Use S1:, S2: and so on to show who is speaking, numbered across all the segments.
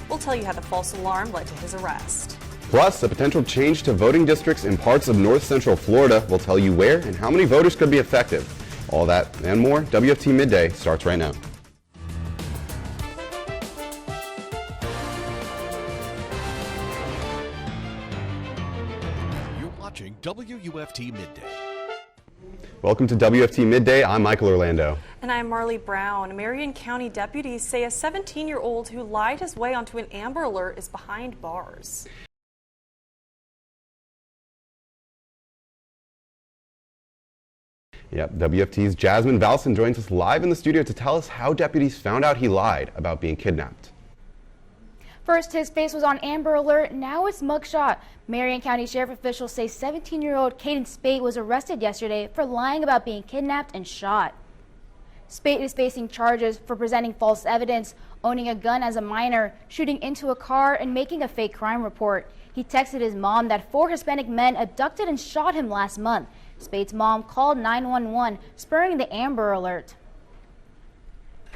S1: We'll tell you how the false alarm led to his arrest.
S2: Plus, a potential change to voting districts in parts of north central Florida. Will tell you where and how many voters could be affected. All that and more. WFT Midday starts right now.
S3: You're watching WUFT Midday.
S2: Welcome to WFT Midday. I'm Michael Orlando.
S1: And I'm Marleigh Brown. Marion County deputies say a 17-year-old who lied his way onto an Amber Alert is behind bars.
S2: Yep, WFT's Jasmine Valcin joins us live in the studio to tell us how deputies found out he lied about being kidnapped.
S4: First, his face was on Amber Alert. Now it's mugshot. Marion County Sheriff officials say 17-year-old Caden Spate was arrested yesterday for lying about being kidnapped and shot. Spate is facing charges for presenting false evidence, owning a gun as a minor, shooting into a car, and making a fake crime report. He texted his mom that 4 Hispanic men abducted and shot him last month. Spate's mom called 911, spurring the Amber Alert.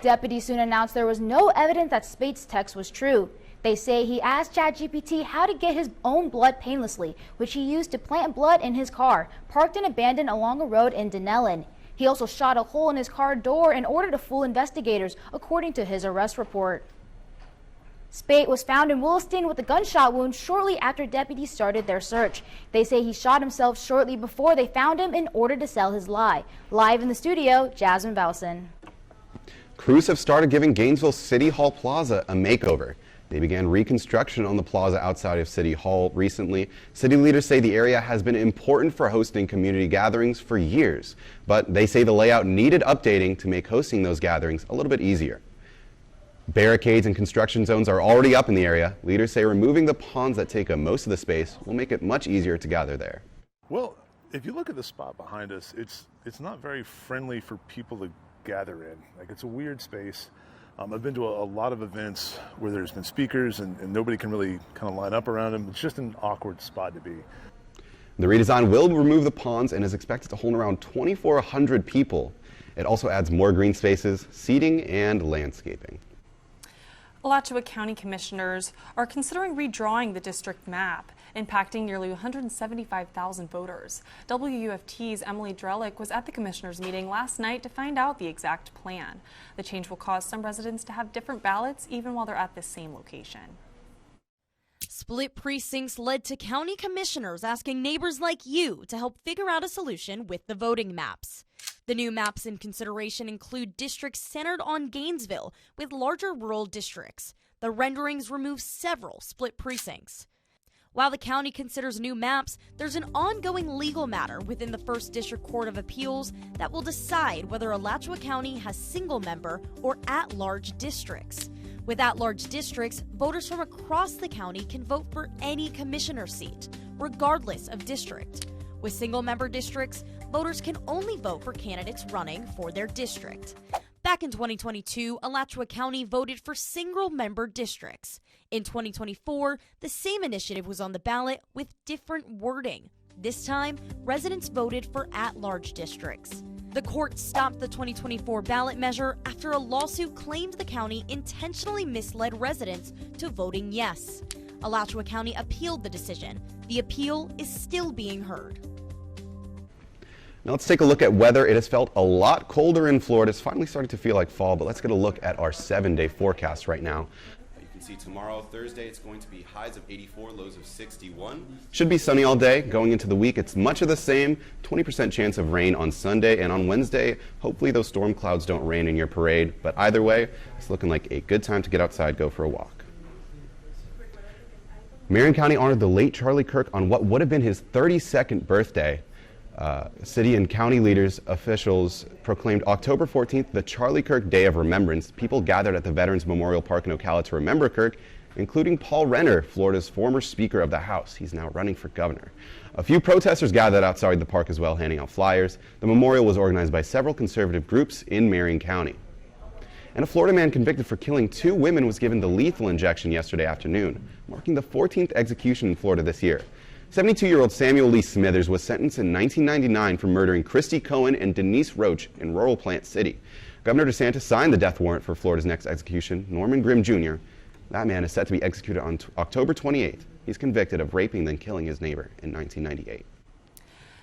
S4: Deputies soon announced there was no evidence that Spate's text was true. They say he asked ChatGPT how to get his own blood painlessly, which he used to plant blood in his car, parked and abandoned along a road in Denellen. He also shot a hole in his car door in order to fool investigators, according to his arrest report. Spate was found in Williston with a gunshot wound shortly after deputies started their search. They say he shot himself shortly before they found him in order to sell his lie. Live in the studio, Jasmine Valcin.
S2: Crews have started giving Gainesville City Hall Plaza a makeover. They began reconstruction on the plaza outside of City Hall recently. City leaders say the area has been important for hosting community gatherings for years, but they say the layout needed updating to make hosting those gatherings a little bit easier. Barricades and construction zones are already up in the area. Leaders say removing the ponds that take up most of the space will make it much easier to gather there.
S5: Well, if you look at the spot behind us, it's not very friendly for people to gather in. Like, it's a weird space. I've been to a lot of events where there's been speakers and nobody can really kind of line up around them. It's just an awkward spot to be.
S2: The redesign will remove the ponds and is expected to hold around 2,400 people. It also adds more green spaces, seating, and landscaping.
S1: Alachua County commissioners are considering redrawing the district map, impacting nearly 175,000 voters. WUFT's Emily Drelick was at the commissioners' meeting last night to find out the exact plan. The change will cause some residents to have different ballots even while they're at the same location.
S6: Split precincts led to county commissioners asking neighbors like you to help figure out a solution with the voting maps. The new maps in consideration include districts centered on Gainesville with larger rural districts. The renderings remove several split precincts. While the county considers new maps, there's an ongoing legal matter within the 1st District Court of Appeals that will decide whether Alachua County has single-member or at-large districts. With at-large districts, voters from across the county can vote for any commissioner seat, regardless of district. With single-member districts, voters can only vote for candidates running for their district. Back in 2022, Alachua County voted for single-member districts. In 2024, the same initiative was on the ballot with different wording. This time, residents voted for at-large districts. The court stopped the 2024 ballot measure after a lawsuit claimed the county intentionally misled residents to voting yes. Alachua County appealed the decision. The appeal is still being heard.
S2: Now let's take a look at weather. It has felt a lot colder in Florida. It's finally starting to feel like fall, but let's get a look at our 7-day forecast right now. You can see tomorrow, Thursday, it's going to be highs of 84, lows of 61. Should be sunny all day. Going into the week, it's much of the same. 20% chance of rain on Sunday, and on Wednesday, hopefully those storm clouds don't rain in your parade. But either way, it's looking like a good time to get outside, go for a walk. Marion County honored the late Charlie Kirk on what would have been his 32nd birthday. City and county leaders, officials proclaimed October 14th the Charlie Kirk Day of Remembrance. People gathered at the Veterans Memorial Park in Ocala to remember Kirk, including Paul Renner, Florida's former Speaker of the House. He's now running for governor. A few protesters gathered outside the park as well, handing out flyers. The memorial was organized by several conservative groups in Marion County. And a Florida man convicted for killing 2 women was given the lethal injection yesterday afternoon, marking the 14th execution in Florida this year. 72-year-old Samuel Lee Smithers was sentenced in 1999 for murdering Christy Cohen and Denise Roach in rural Plant City. Governor DeSantis signed the death warrant for Florida's next execution, Norman Grimm Jr. That man is set to be executed on October 28th. He's convicted of raping then killing his neighbor in 1998.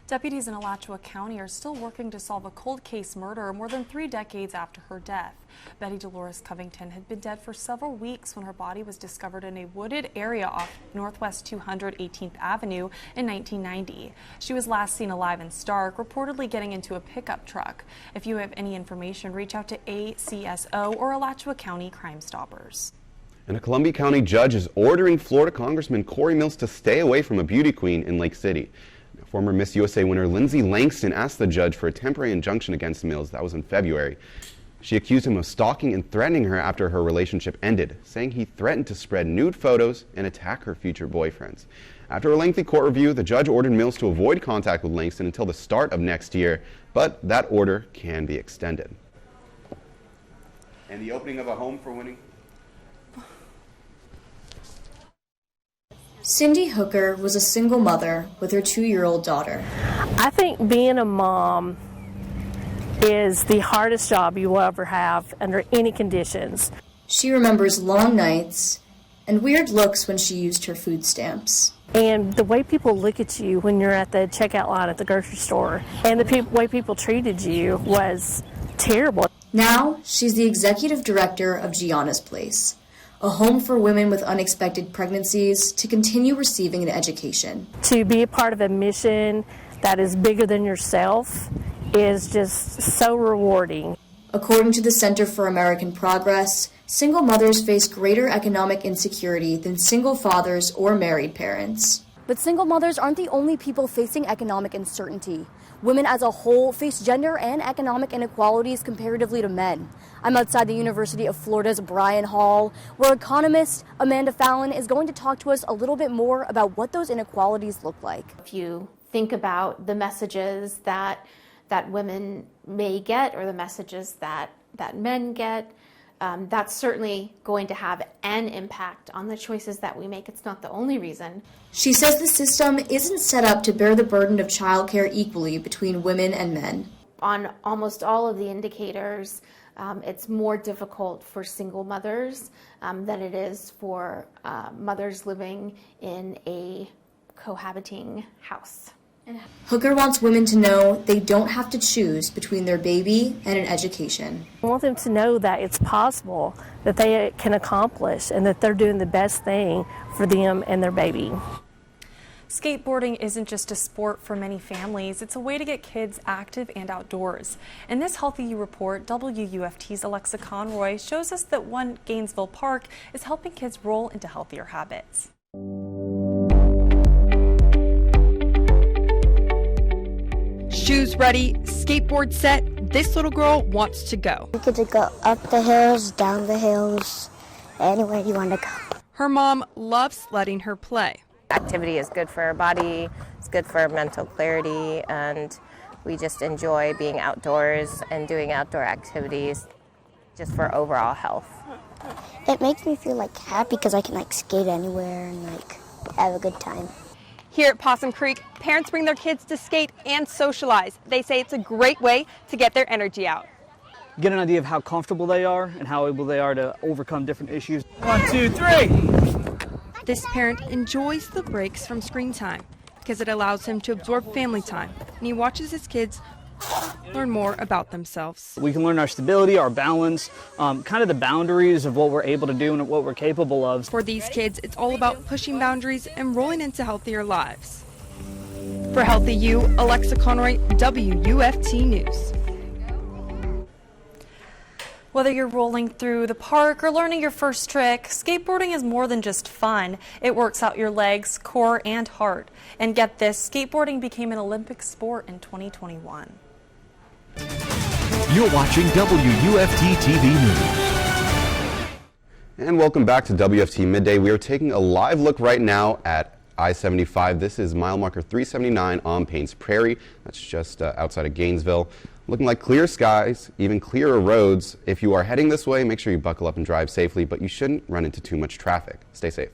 S1: Deputies in Alachua County are still working to solve a cold case murder more than 3 decades after her death. Betty Dolores Covington had been dead for several weeks when her body was discovered in a wooded area off Northwest 200 18th Avenue in 1990. She was last seen alive in Stark, reportedly getting into a pickup truck. If you have any information, reach out to ACSO or Alachua County Crime Stoppers.
S2: And a Columbia County judge is ordering Florida Congressman Corey Mills to stay away from a beauty queen in Lake City. Former Miss USA winner Lindsay Langston asked the judge for a temporary injunction against Mills. That was in February. She accused him of stalking and threatening her after her relationship ended, saying he threatened to spread nude photos and attack her future boyfriends. After a lengthy court review, the judge ordered Mills to avoid contact with Langston until the start of next year, but that order can be extended. And the opening of a home for winning.
S7: Cindy Hooker was a single mother with her 2-year-old daughter.
S8: I think being a mom is the hardest job you will ever have under any conditions.
S7: She remembers long nights and weird looks when she used her food stamps.
S8: And the way people look at you when you're at the checkout line at the grocery store and the way people treated you was terrible.
S7: Now she's the executive director of Gianna's Place, a home for women with unexpected pregnancies to continue receiving an education.
S8: To be a part of a mission that is bigger than yourself is just so rewarding.
S7: According to the Center for American Progress, single mothers face greater economic insecurity than single fathers or married parents.
S9: But single mothers aren't the only people facing economic uncertainty. Women as a whole face gender and economic inequalities comparatively to men. I'm outside the University of Florida's Bryan Hall, where economist Amanda Fallon is going to talk to us a little bit more about what those inequalities look like.
S10: If you think about the messages that women may get or the messages that men get, that's certainly going to have an impact on the choices that we make. It's not the only reason.
S7: She says the system isn't set up to bear the burden of childcare equally between women and men.
S10: On almost all of the indicators, it's more difficult for single mothers than it is for mothers living in a cohabiting house.
S7: Hooker wants women to know they don't have to choose between their baby and an education.
S8: I want them to know that it's possible, that they can accomplish, and that they're doing the best thing for them and their baby.
S1: Skateboarding isn't just a sport for many families, it's a way to get kids active and outdoors. In this Healthy You report, WUFT's Alexa Conroy shows us that one Gainesville park is helping kids roll into healthier habits.
S11: Shoes ready, skateboard set, this little girl wants to go.
S12: You get to go up the hills, down the hills, anywhere you want to go.
S11: Her mom loves letting her play.
S13: Activity is good for our body, it's good for mental clarity, and we just enjoy being outdoors and doing outdoor activities just for overall health.
S12: It makes me feel happy because I can skate anywhere and have a good time.
S11: Here at Possum Creek, parents bring their kids to skate and socialize. They say it's a great way to get their energy out.
S14: Get an idea of how comfortable they are and how able they are to overcome different issues. 1, 2, 3!
S11: This parent enjoys the breaks from screen time because it allows him to absorb family time, and he watches his kids learn more about themselves.
S14: We can learn our stability, our balance, kind of the boundaries of what we're able to do and what we're capable of.
S11: For these kids, it's all about pushing boundaries and rolling into healthier lives. For Healthy You, Alexa Conroy, WUFT News.
S1: Whether you're rolling through the park or learning your first trick, skateboarding is more than just fun. It works out your legs, core, and heart. And get this, skateboarding became an Olympic sport in 2021.
S3: You're watching WUFT-TV News.
S2: And welcome back to WFT Midday. We are taking a live look right now at I-75. This is mile marker 379 on Paynes Prairie. That's just outside of Gainesville. Looking like clear skies, even clearer roads. If you are heading this way, make sure you buckle up and drive safely, but you shouldn't run into too much traffic. Stay safe.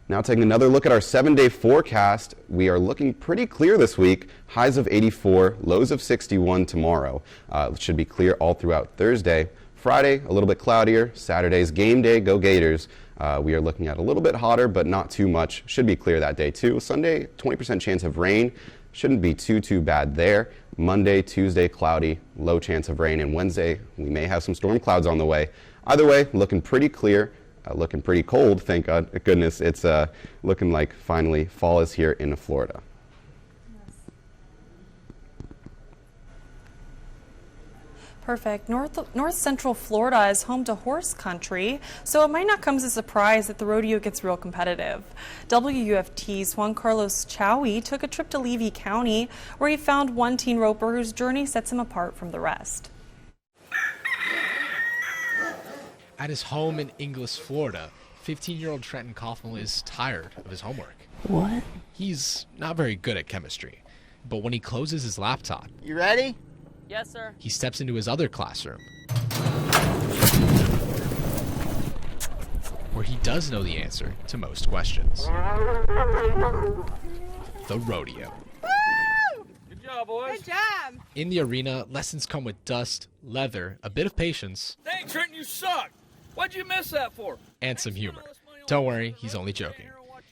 S2: Now taking another look at our 7-day forecast, we are looking pretty clear this week. Highs of 84, lows of 61 tomorrow. It should be clear all throughout Thursday. Friday, a little bit cloudier. Saturday's game day, go Gators. We are looking at a little bit hotter, but not too much. Should be clear that day too. Sunday, 20% chance of rain. Shouldn't be too bad there. Monday, Tuesday, cloudy, low chance of rain. And Wednesday, we may have some storm clouds on the way. Either way, looking pretty clear, looking pretty cold. Thank goodness it's looking like finally fall is here in Florida.
S1: Perfect. North Central Florida is home to horse country, so it might not come as a surprise that the rodeo gets real competitive. WUFT's Juan Chaoui took a trip to Levy County, where he found one teen roper whose journey sets him apart from the rest.
S15: At his home in Inglis, Florida, 15-year-old Trenton Kaufman is tired of his homework.
S16: What?
S15: He's not very good at chemistry, but when he closes his laptop,
S16: You ready?
S17: Yes, sir.
S15: he steps into his other classroom, where he does know the answer to most questions. The rodeo.
S17: Good job, boys. Good job.
S15: In the arena, lessons come with dust, leather, a bit of patience,
S17: Dang, Trenton, you suck. What'd you miss that for?
S15: and some humor. Don't worry, he's only joking.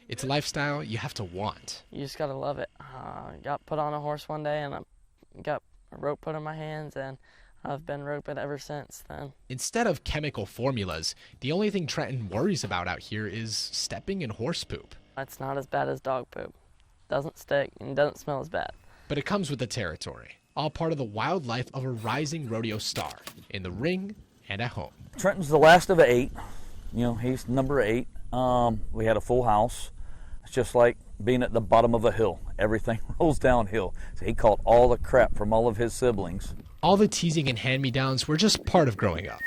S15: It's a lifestyle you have to want.
S18: You just gotta love it. I got put on a horse one day and I got a rope put in my hands, and I've been roping ever since then.
S15: Instead of chemical formulas, the only thing Trenton worries about out here is stepping in horse poop.
S18: It's not as bad as dog poop. Doesn't stick and doesn't smell as bad.
S15: But it comes with the territory, all part of the wild life of a rising rodeo star, in the ring and at home.
S19: Trenton's the last of 8. You know, he's number 8. We had a full house. It's just like being at the bottom of a hill. Everything rolls downhill. So he caught all the crap from all of his siblings.
S15: All the teasing and hand-me-downs were just part of growing up.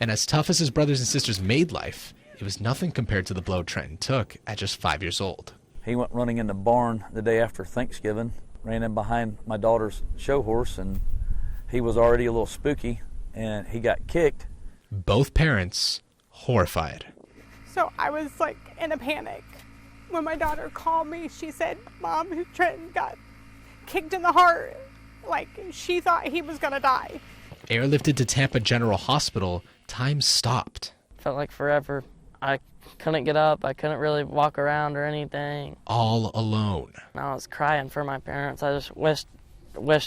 S15: And as tough as his brothers and sisters made life, it was nothing compared to the blow Trenton took at just 5 years old.
S19: He went running in the barn the day after Thanksgiving, ran in behind my daughter's show horse, and he was already a little spooky, and he got kicked.
S15: Both parents horrified.
S20: So I was like in a panic. When my daughter called me, she said, Mom, Trenton got kicked in the heart. Like, she thought he was gonna die.
S15: Airlifted to Tampa General Hospital, time stopped.
S18: Felt like forever. I couldn't get up. I couldn't really walk around or anything.
S15: All alone.
S18: I was crying for my parents. I just wished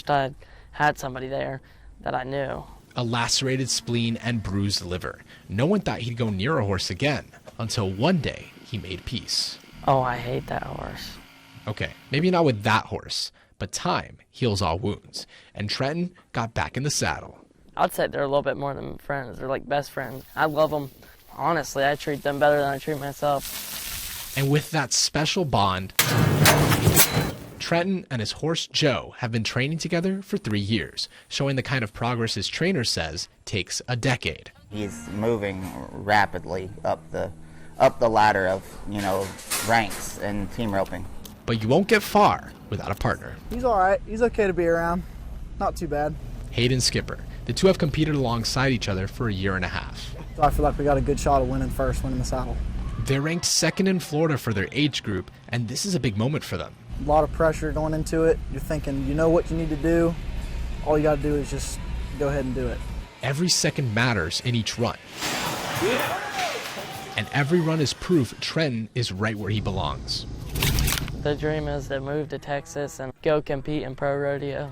S18: I had somebody there that I knew.
S15: A lacerated spleen and bruised liver. No one thought he'd go near a horse again, until one day he made peace.
S18: Oh, I hate that horse.
S15: Okay, maybe not with that horse, but time heals all wounds, and Trenton got back in the saddle.
S18: I'd say they're a little bit more than friends. They're like best friends. I love them. Honestly, I treat them better than I treat myself.
S15: And with that special bond, Trenton and his horse Joe have been training together for 3 years, showing the kind of progress his trainer says takes a decade.
S16: He's moving rapidly up the ladder of, ranks and team roping.
S15: But you won't get far without a partner.
S21: He's all right. He's okay to be around. Not too bad.
S15: Hayden Skipper. The two have competed alongside each other for a year and a half.
S21: So I feel like we got a good shot of winning the saddle.
S15: They're ranked second in Florida for their age group, and this is a big moment for them.
S21: A lot of pressure going into it. You're thinking, you know what you need to do. All you got to do is just go ahead and do it.
S15: Every second matters in each run. And every run is proof Trenton is right where he belongs.
S18: The dream is to move to Texas and go compete in pro rodeo.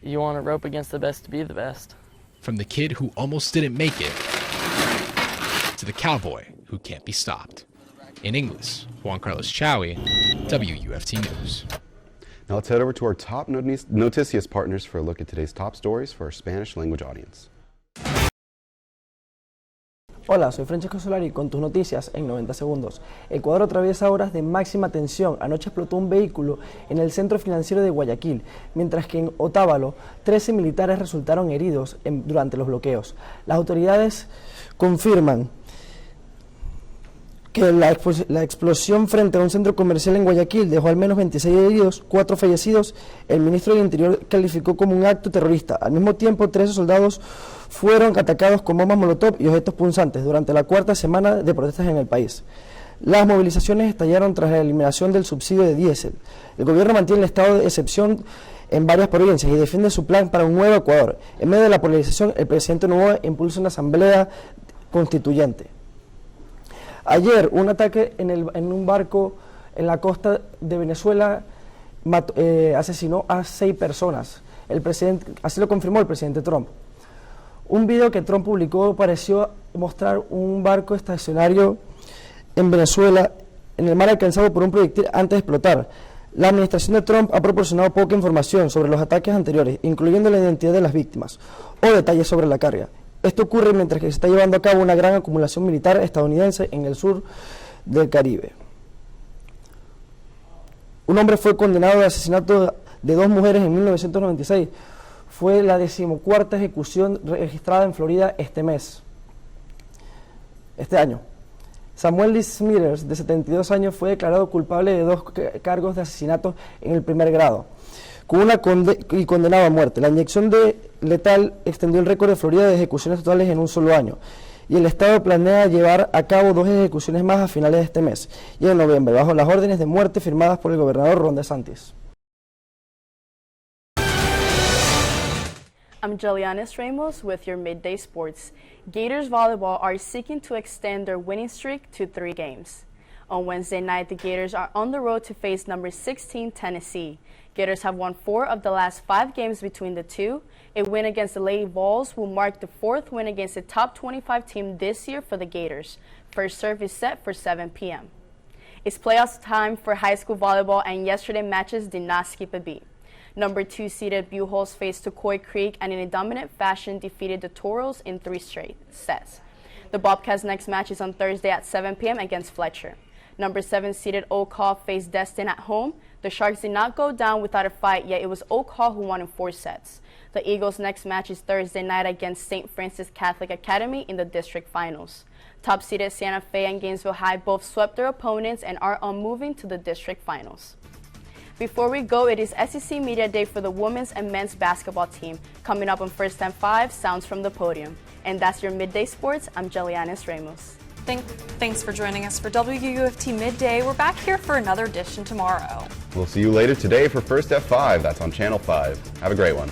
S18: You want to rope against the best to be the best.
S15: From the kid who almost didn't make it to the cowboy who can't be stopped. In English, Juan Chaoui, WUFT News.
S2: Now let's head over to our top noticias partners for a look at today's top stories for our Spanish language audience.
S22: Hola, soy Francesco Solari con tus noticias en 90 segundos. Ecuador atraviesa horas de máxima tensión. Anoche explotó un vehículo en el centro financiero de Guayaquil, mientras que en Otavalo 13 militares resultaron heridos durante los bloqueos. Las autoridades confirman que la explosión frente a un centro comercial en Guayaquil dejó al menos 26 heridos, 4 fallecidos. El ministro del Interior calificó como un acto terrorista. Al mismo tiempo, 13 soldados fueron atacados con bombas molotov y objetos punzantes durante la cuarta semana de protestas en el país. Las movilizaciones estallaron tras la eliminación del subsidio de diésel. El gobierno mantiene el estado de excepción en varias provincias y defiende su plan para un nuevo Ecuador. En medio de la polarización, el presidente Noboa impulsa una asamblea constituyente. Ayer, un ataque en un barco en la costa de Venezuela asesinó a 6 personas. Así lo confirmó el presidente Trump. Un video que Trump publicó pareció mostrar un barco estacionario en Venezuela en el mar alcanzado por un proyectil antes de explotar. La administración de Trump ha proporcionado poca información sobre los ataques anteriores, incluyendo la identidad de las víctimas o detalles sobre la carga. Esto ocurre mientras que se está llevando a cabo una gran acumulación militar estadounidense en el sur del Caribe. Un hombre fue condenado de asesinato de 2 mujeres en 1996. Fue la 14ª ejecución registrada en Florida este año. Samuel Lee Smithers, de 72 años, fue declarado culpable de 2 cargos de asesinato en el primer grado y condenado a muerte. La inyección letal extendió el récord de Florida de ejecuciones totales en un solo año, y el Estado planea llevar a cabo 2 ejecuciones más a finales de este mes y en noviembre, bajo las órdenes de muerte firmadas por el gobernador Ron DeSantis.
S4: I'm Julianis Ramos with your Midday Sports. Gators Volleyball are seeking to extend their winning streak to 3 games. On Wednesday night, the Gators are on the road to face number 16 Tennessee. Gators have won 4 of the last 5 games between the two. A win against the Lady Vols will mark the 4th win against a top 25 team this year for the Gators. First serve is set for 7 p.m. It's playoffs time for high school volleyball, and yesterday matches did not skip a beat. Number 2 seeded Buchholz faced Turquoise Creek and in a dominant fashion defeated the Toros in 3 straight sets. The Bobcats' next match is on Thursday at 7 p.m. against Fletcher. Number 7 seeded Oak Hall faced Destin at home. The Sharks did not go down without a fight, yet it was Oak Hall who won in 4 sets. The Eagles' next match is Thursday night against St. Francis Catholic Academy in the district finals. Top seeded Santa Fe and Gainesville High both swept their opponents and are moving to the district finals. Before we go, it is SEC Media Day for the women's and men's basketball team. Coming up on First and 5, Sounds from the Podium. And that's your Midday Sports. I'm Julianis Ramos.
S1: Thanks for joining us for WUFT Midday. We're back here for another edition tomorrow.
S2: We'll see you later today for First at 5. That's on Channel 5. Have a great one.